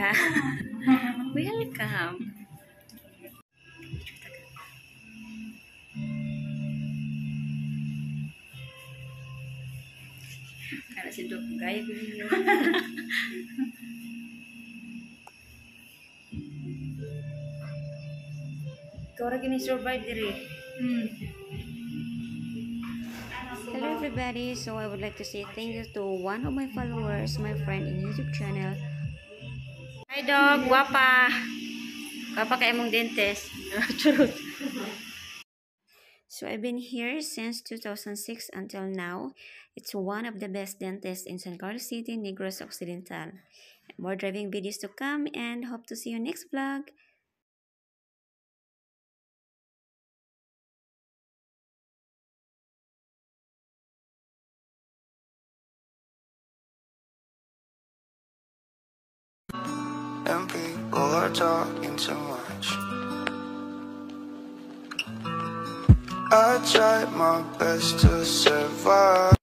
Yeah. Welcome. Karena si Dok gaya ko. Kau lagi ni survive diri. Hello everybody, so I would like to say thank you to one of my followers, my friend in YouTube channel. Hi dog, guapa. Guapa kay mong dentist. Charot. So I've been here since 2006 until now. It's one of the best dentists in San Carlos City, Negros Occidental. More driving videos to come and hope to see you next vlog. And people are talking too much. I tried my best to survive.